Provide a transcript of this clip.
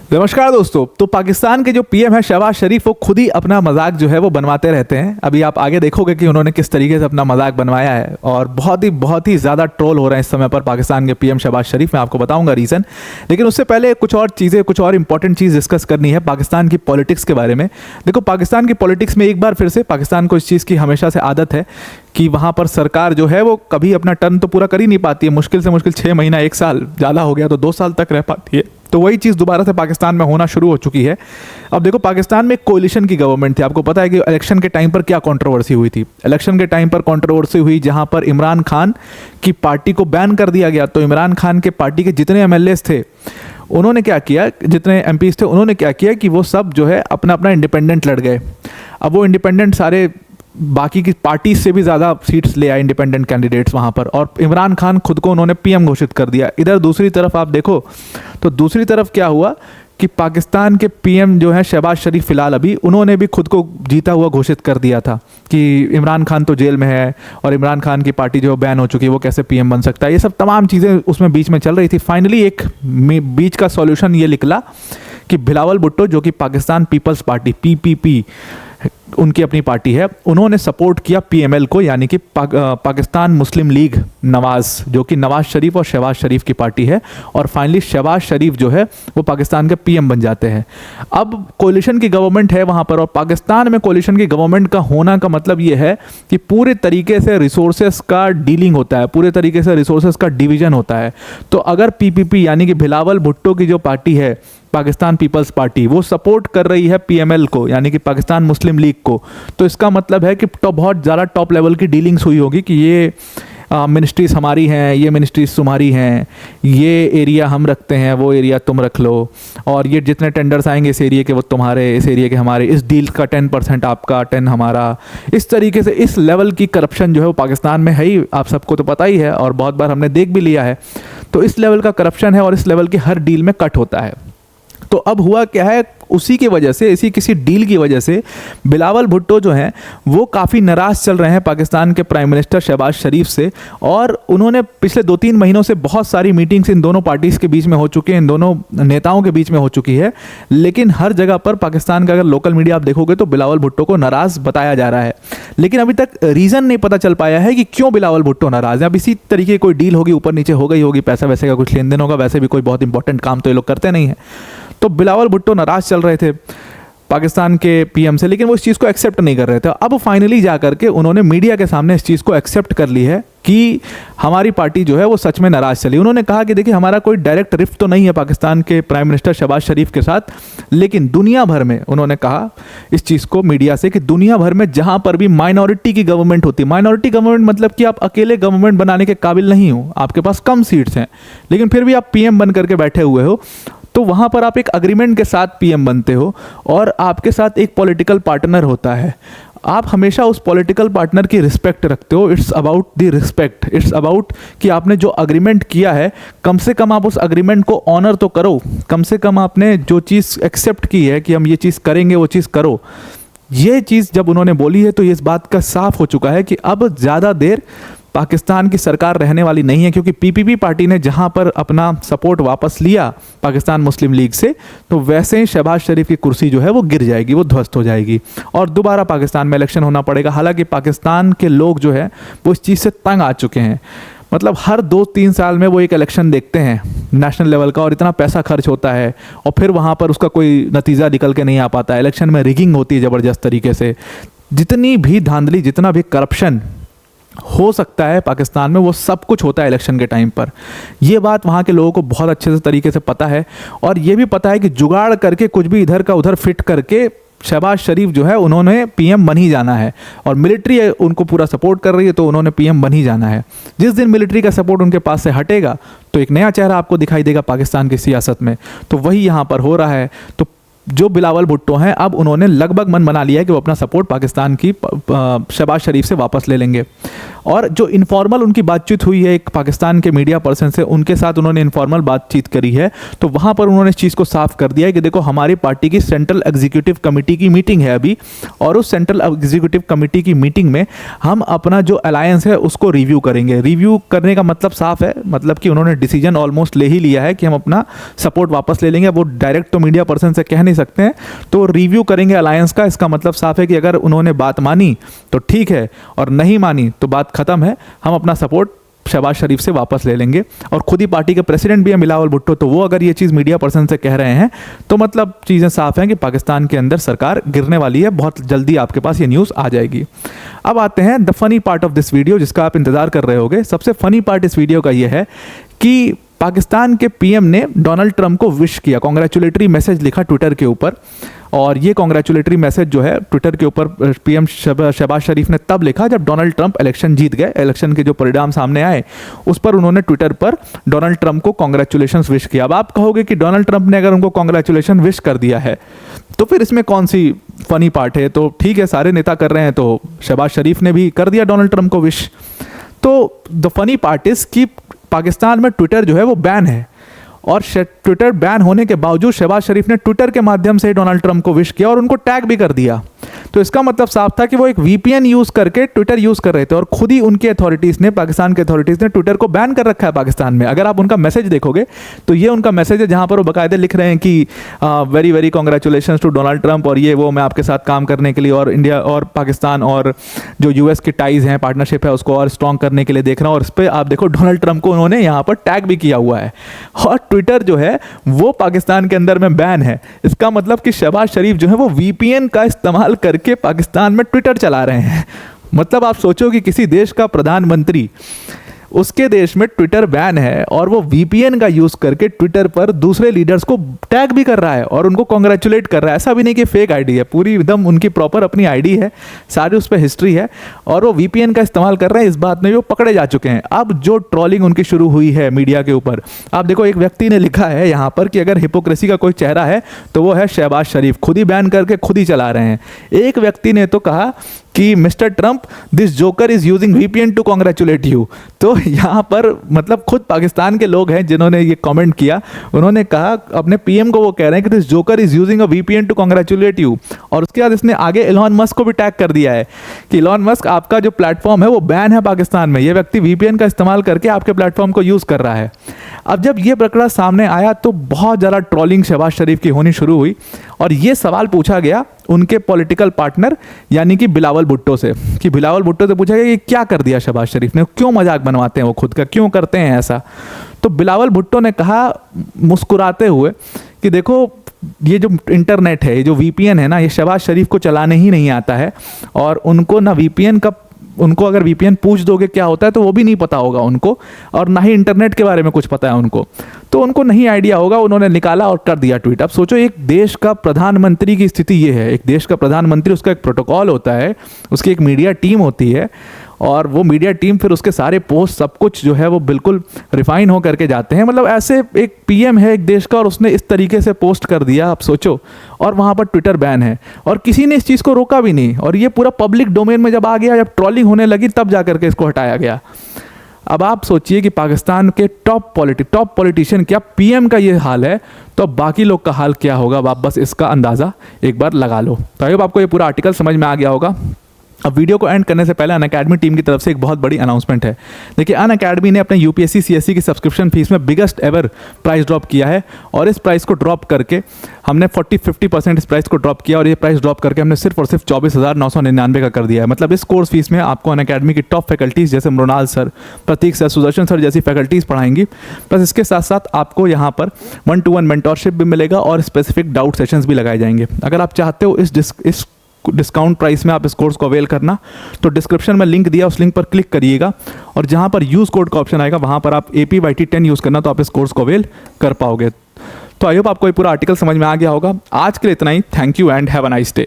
नमस्कार दोस्तों। तो पाकिस्तान के जो पीएम है शहबाज शरीफ, वो खुद ही अपना मजाक जो है वो बनवाते रहते हैं। अभी आप आगे देखोगे कि उन्होंने किस तरीके से अपना मजाक बनवाया है और बहुत ही ज़्यादा ट्रोल हो रहे हैं इस समय पर पाकिस्तान के पीएम शहबाज शरीफ। मैं आपको बताऊंगा रीज़न, लेकिन उससे पहले कुछ और इंपॉर्टेंट चीज़ डिस्कस करनी है पाकिस्तान की पॉलिटिक्स के बारे में। देखो, पाकिस्तान की पॉलिटिक्स में एक बार फिर से पाकिस्तान को इस चीज़ की हमेशा से आदत है कि वहाँ पर सरकार जो है वो कभी अपना टर्न तो पूरा कर ही नहीं पाती है। मुश्किल से मुश्किल 6 महीना, 1 साल, ज़्यादा हो गया तो 2 साल तक रह पाती है। तो वही चीज़ दोबारा से पाकिस्तान में होना शुरू हो चुकी है। अब देखो, पाकिस्तान में कोalition की गवर्नमेंट थी। आपको पता है कि इलेक्शन के टाइम पर क्या कंट्रोवर्सी हुई थी। इलेक्शन के टाइम पर कंट्रोवर्सी हुई जहां पर इमरान खान की पार्टी को बैन कर दिया गया। तो इमरान खान के पार्टी के जितने एमएलएस थे, उन्होंने क्या किया, जितने एमपीज थे, उन्होंने क्या किया कि वो सब जो है अपना अपना इंडिपेंडेंट लड़ गए। अब वो इंडिपेंडेंट सारे बाकी की पार्टी से भी ज़्यादा सीट्स ले आए इंडिपेंडेंट कैंडिडेट्स वहाँ पर, और इमरान खान खुद को उन्होंने पीएम घोषित कर दिया। इधर दूसरी तरफ आप देखो तो दूसरी तरफ क्या हुआ कि पाकिस्तान के पीएम जो है शहबाज शरीफ, फ़िलहाल अभी उन्होंने भी खुद को जीता हुआ घोषित कर दिया था कि इमरान खान तो जेल में है और इमरान खान की पार्टी जो बैन हो चुकी है, वो कैसे पीएम बन सकता है। ये सब तमाम चीज़ें उसमें बीच में चल रही थी। फाइनली एक बीच का सॉल्यूशन ये निकला कि बिलावल भुट्टो, जो कि पाकिस्तान पीपल्स पार्टी पीपीपी उनकी अपनी पार्टी है, उन्होंने सपोर्ट किया पीएमएल को, यानी कि पाकिस्तान मुस्लिम लीग नवाज़, जो कि नवाज शरीफ और शहबाज शरीफ की पार्टी है। और फाइनली शहबाज शरीफ जो है वो पाकिस्तान के पीएम बन जाते हैं। अब कोलिशन की गवर्नमेंट है वहाँ पर, और पाकिस्तान में कोलिशन की गवर्नमेंट का होना का मतलब ये है कि पूरे तरीके से रिसोर्सेज का डीलिंग होता है, पूरे तरीके से रिसोर्सेज का डिवीजन होता है। तो अगर पीपीपी यानी कि बिलावल भुट्टो की जो पार्टी है पाकिस्तान पीपल्स पार्टी, वो सपोर्ट कर रही है पीएमएल को, यानी कि पाकिस्तान मुस्लिम लीग को, तो इसका मतलब है कि बहुत ज़्यादा टॉप लेवल की डीलिंग्स हुई होगी कि ये मिनिस्ट्रीज़ हमारी हैं, ये मिनिस्ट्रीज़ तुम्हारी हैं, ये एरिया हम रखते हैं, वो एरिया तुम रख लो, और ये जितने टेंडर्स आएंगे इस एरिया के वो तुम्हारे, इस एरिया के हमारे, इस डील का 10% आपका, 10 हमारा। इस तरीके से इस लेवल की करप्शन जो है वो पाकिस्तान में है ही, आप सबको तो पता ही है और बहुत बार हमने देख भी लिया है। तो इस लेवल का करप्शन है और इस लेवल की हर डील में कट होता है। तो अब हुआ क्या है, उसी की वजह से, इसी किसी डील की वजह से बिलावल भुट्टो जो हैं वो काफ़ी नाराज़ चल रहे हैं पाकिस्तान के प्राइम मिनिस्टर शहबाज शरीफ से। और उन्होंने पिछले 2-3 महीनों से बहुत सारी मीटिंग्स इन दोनों पार्टीज़ के बीच में हो चुकी हैं, इन दोनों नेताओं के बीच में हो चुकी है। लेकिन हर जगह पर पाकिस्तान का अगर लोकल मीडिया आप देखोगे तो बिलावल भुट्टो को नाराज़ बताया जा रहा है, लेकिन अभी तक रीज़न नहीं पता चल पाया है कि क्यों बिलावल भुट्टो नाराज़ है। अब इसी तरीके की कोई डील होगी, ऊपर नीचे हो गई होगी, पैसा वैसे का कुछ लेन देन होगा, वैसे भी कोई बहुत इंपॉर्टेंट काम तो ये लोग करते नहीं हैं। तो बिलावल भुट्टो नाराज़ चल रहे थे पाकिस्तान के पीएम से, लेकिन वो इस चीज़ को एक्सेप्ट नहीं कर रहे थे। अब फाइनली जा करके उन्होंने मीडिया के सामने इस चीज़ को एक्सेप्ट कर ली है कि हमारी पार्टी जो है वो सच में नाराज़ चली। उन्होंने कहा कि देखिए, हमारा कोई डायरेक्ट रिफ्ट तो नहीं है पाकिस्तान के प्राइम मिनिस्टर शहबाज शरीफ के साथ, लेकिन दुनिया भर में, उन्होंने कहा इस चीज़ को मीडिया से, कि दुनिया भर में जहाँ पर भी माइनॉरिटी की गवर्नमेंट होती है, माइनॉरिटी गवर्नमेंट मतलब कि आप अकेले गवर्नमेंट बनाने के काबिल नहीं हो, आपके पास कम सीट्स हैं, लेकिन फिर भी आप पीएम बन करके बैठे हुए हो, तो वहाँ पर आप एक अग्रीमेंट के साथ पीएम बनते हो और आपके साथ एक पॉलिटिकल पार्टनर होता है। आप हमेशा उस पॉलिटिकल पार्टनर की रिस्पेक्ट रखते हो। It's about the respect, it's about कि आपने जो अग्रीमेंट किया है, कम से कम आप उस अग्रीमेंट को ऑनर तो करो, कम से कम आपने जो चीज़ एक्सेप्ट की है कि हम ये चीज़ करेंगे वो चीज़ करो। ये चीज़ जब उन्होंने बोली है तो ये इस बात का साफ हो चुका है कि अब ज़्यादा देर पाकिस्तान की सरकार रहने वाली नहीं है, क्योंकि पीपीपी पार्टी ने जहां पर अपना सपोर्ट वापस लिया पाकिस्तान मुस्लिम लीग से, तो वैसे ही शहबाज शरीफ की कुर्सी जो है वो गिर जाएगी, वो ध्वस्त हो जाएगी और दोबारा पाकिस्तान में इलेक्शन होना पड़ेगा। हालांकि पाकिस्तान के लोग जो है वो इस चीज़ से तंग आ चुके हैं। मतलब हर 2-3 साल में वो एक इलेक्शन देखते हैं नेशनल लेवल का, और इतना पैसा खर्च होता है और फिर वहाँ पर उसका कोई नतीजा निकल के नहीं आ पाता है। इलेक्शन में रिगिंग होती है ज़बरदस्त तरीके से। जितनी भी धांधली, जितना भी करप्शन हो सकता है पाकिस्तान में, वो सब कुछ होता है इलेक्शन के टाइम पर। ये बात वहाँ के लोगों को बहुत अच्छे से तरीके से पता है, और ये भी पता है कि जुगाड़ करके कुछ भी इधर का उधर फिट करके शहबाज शरीफ जो है उन्होंने पीएम बन ही जाना है, और मिलिट्री उनको पूरा सपोर्ट कर रही है तो उन्होंने पीएम बन ही जाना है। जिस दिन मिलिट्री का सपोर्ट उनके पास से हटेगा तो एक नया चेहरा आपको दिखाई देगा पाकिस्तान की सियासत में। तो वही यहाँ पर हो रहा है। तो जो बिलावल भुट्टो हैं, अब उन्होंने लगभग मन बना लिया है कि वो अपना सपोर्ट पाकिस्तान की शहबाज शरीफ से वापस ले लेंगे। और जो इनफॉर्मल उनकी बातचीत हुई है एक पाकिस्तान के मीडिया पर्सन से, उनके साथ उन्होंने इनफॉर्मल बातचीत करी है, तो वहाँ पर उन्होंने इस चीज़ को साफ कर दिया है कि देखो हमारी पार्टी की सेंट्रल एग्जीक्यूटिव कमेटी की मीटिंग है अभी, और उस सेंट्रल एग्जीक्यूटिव कमेटी की मीटिंग में हम अपना जो अलायंस है उसको रिव्यू करेंगे। रिव्यू करने का मतलब साफ है, मतलब कि उन्होंने डिसीजन ऑलमोस्ट ले ही लिया है कि हम अपना सपोर्ट वापस ले लेंगे। वो डायरेक्ट तो मीडिया पर्सन से कह नहीं सकते हैं, तो रिव्यू करेंगे अलायंस का। इसका मतलब साफ है कि अगर उन्होंने बात मानी तो ठीक है, और नहीं मानी तो बात खत्म है, हम अपना सपोर्ट शहबाज शरीफ से वापस ले लेंगे। और खुद ही पार्टी के प्रेसिडेंट भी हैं बिलावल भुट्टो, तो वो अगर ये चीज़ मीडिया पर्सन से कह रहे हैं तो मतलब चीज़ें साफ हैं कि पाकिस्तान के अंदर सरकार गिरने वाली है, बहुत जल्दी आपके पास ये न्यूज़ आ जाएगी। अब आते हैं the funny part of this video, जिसका आप इंतज़ार कर रहे होगे। सबसे फनी पार्ट इस वीडियो का ये है कि पाकिस्तान के पीएम ने डोनाल्ड ट्रंप को विश किया, कॉन्ग्रेचुलेटरी मैसेज लिखा ट्विटर के ऊपर। और ये कॉन्ग्रेचुलेटरी मैसेज जो है ट्विटर के ऊपर पीएम शहबाज शरीफ ने तब लिखा जब डोनाल्ड ट्रंप इलेक्शन जीत गए। इलेक्शन के जो परिणाम सामने आए उस पर उन्होंने ट्विटर पर डोनाल्ड ट्रंप को कॉन्ग्रेचुलेशंस विश किया। अब आप कहोगे कि डोनाल्ड ट्रंप ने अगर उनको कॉन्ग्रेचुलेशन विश कर दिया है तो फिर इसमें कौन सी फनी पार्ट है? तो ठीक है, सारे नेता कर रहे हैं तो शहबाज शरीफ ने भी कर दिया डोनाल्ड ट्रंप को विश। तो द फनी पार्ट इज कि पाकिस्तान में ट्विटर जो है वो बैन है, और ट्विटर बैन होने के बावजूद शहबाज शरीफ ने ट्विटर के माध्यम से डोनाल्ड ट्रंप को विश किया और उनको टैग भी कर दिया। तो इसका मतलब साफ था कि वो एक वीपीएन यूज़ करके ट्विटर यूज़ कर रहे थे, और खुद ही उनकी अथॉरिटीज़ ने, पाकिस्तान के अथॉरिटीज़ ने ट्विटर को बैन कर रखा है पाकिस्तान में। अगर आप उनका मैसेज देखोगे तो ये उनका मैसेज है जहाँ पर वो बाकायदे लिख रहे हैं कि very very congratulations to Donald Trump, और ये वो मैं आपके साथ काम करने के लिए और इंडिया और पाकिस्तान और जो यूएस की टाइज हैं, पार्टनरशिप है, उसको और स्ट्रॉन्ग करने के लिए देख रहा हूँ। और इस पर आप देखो डोनाल्ड ट्रंप को उन्होंने यहाँ पर टैग भी किया हुआ है, और ट्विटर जो है वो पाकिस्तान के अंदर में बैन है। इसका मतलब कि शहबाज शरीफ जो है वो वीपीएन का इस्तेमाल करके पाकिस्तान में ट्विटर चला रहे हैं। मतलब आप सोचो कि किसी देश का प्रधानमंत्री, उसके देश में ट्विटर बैन है और वो वीपीएन का यूज़ करके ट्विटर पर दूसरे लीडर्स को टैग भी कर रहा है और उनको कॉन्ग्रेचुलेट कर रहा है। ऐसा भी नहीं कि फेक आईडी है, पूरी एकदम उनकी प्रॉपर अपनी आईडी है, सारी उस पर हिस्ट्री है, और वो वीपीएन का इस्तेमाल कर रहे हैं। इस बात में वो पकड़े जा चुके हैं। अब जो ट्रोलिंग उनकी शुरू हुई है मीडिया के ऊपर, आप देखो एक व्यक्ति ने लिखा है यहाँ पर कि अगर हिपोक्रेसी का कोई चेहरा है तो वो है शहबाज शरीफ, खुद ही बैन करके खुद ही चला रहे हैं। एक व्यक्ति ने तो कहा कि mister Trump, this joker is using VPN to congratulate you. तो यहाँ पर मतलब खुद पाकिस्तान के लोग हैं जिन्होंने ये कमेंट किया, उन्होंने कहा अपने पीएम को, वो कह रहे हैं कि this joker is using a VPN to congratulate you. और उसके बाद इसने आगे इलॉन मस्क को भी टैग कर दिया है कि इलॉन मस्क, आपका जो प्लेटफॉर्म है वो बैन है पाकिस्तान में, ये व्यक्ति वीपीएन का इस्तेमाल करके आपके प्लेटफॉर्म को यूज़ कर रहा है। अब जब ये प्रकरण सामने आया तो बहुत ज़्यादा ट्रोलिंग शहबाज शरीफ की होनी शुरू हुई, और ये सवाल पूछा गया उनके पॉलिटिकल पार्टनर यानी कि बिलावल भुट्टो से, कि बिलावल भुट्टो से पूछा गया कि क्या कर दिया शहबाज शरीफ ने, क्यों मजाक बनवाते हैं वो खुद का, क्यों करते हैं ऐसा। तो बिलावल भुट्टो ने कहा मुस्कुराते हुए कि देखो ये जो इंटरनेट है, ये जो वीपीएन है ना, ये शहबाज शरीफ को चलाने ही नहीं आता है, और उनको ना वीपीएन का, उनको अगर वीपीएन पूछ दोगे क्या होता है तो वो भी नहीं पता होगा उनको, और ना ही इंटरनेट के बारे में कुछ पता है उनको, तो उनको नहीं आइडिया होगा। उन्होंने निकाला और कर दिया ट्वीट। अब सोचो एक देश का प्रधानमंत्री की स्थिति ये है, एक देश का प्रधानमंत्री, उसका एक प्रोटोकॉल होता है, उसकी एक मीडिया टीम होती है, और वो मीडिया टीम फिर उसके सारे पोस्ट सब कुछ जो है वो बिल्कुल रिफाइन हो करके जाते हैं। मतलब ऐसे एक पीएम है एक देश का और उसने इस तरीके से पोस्ट कर दिया, आप सोचो, और वहाँ पर ट्विटर बैन है और किसी ने इस चीज़ को रोका भी नहीं, और ये पूरा पब्लिक डोमेन में जब आ गया, जब ट्रोलिंग होने लगी तब जा करके इसको हटाया गया। अब आप सोचिए कि पाकिस्तान के टॉप पॉलिटिशियन क्या पीएम का ये हाल है, तो अब बाकी लोग का हाल क्या होगा, आप बस इसका अंदाज़ा एक बार लगा लो। तो आई होप आपको ये पूरा आर्टिकल समझ में आ गया होगा। अब वीडियो को एंड करने से पहले अनअकैडमी टीम की तरफ से एक बहुत बड़ी अनाउंसमेंट है। देखिए, अनअकैडमी ने अपने यूपीएससी सीएससी की सब्सक्रिप्शन फीस में बिगेस्ट एवर प्राइस ड्रॉप किया है, और इस प्राइस को ड्रॉप करके हमने 40-50% इस प्राइस को ड्रॉप किया, और ये प्राइस ड्रॉप करके हमने सिर्फ और सिर्फ 24,999 का कर दिया है। मतलब इस कोर्स फीस में आपको अनअकैडमी की टॉप फैकल्टीज़ जैसे मृणाल सर, प्रतीक सर, सुदर्शन सर जैसी फैकल्टीज़ पढ़ाएंगी। प्लस इसके साथ साथ आपको यहाँ पर 1-to-1 मेंटोरशिप भी मिलेगा और स्पेसिफिक डाउट सेशंस भी लगाए जाएंगे। अगर आप चाहते हो इस डिस्काउंट प्राइस में आप इस कोर्स को अवेल करना, तो डिस्क्रिप्शन में लिंक दिया, उस लिंक पर क्लिक करिएगा, और जहां पर यूज़ कोड का ऑप्शन आएगा वहां पर आप APYT10 यूज़ करना, तो आप इस कोर्स को अवेल कर पाओगे। तो आई होप आपको ये पूरा आर्टिकल समझ में आ गया होगा। आज के लिए इतना ही। Thank you and have a nice day.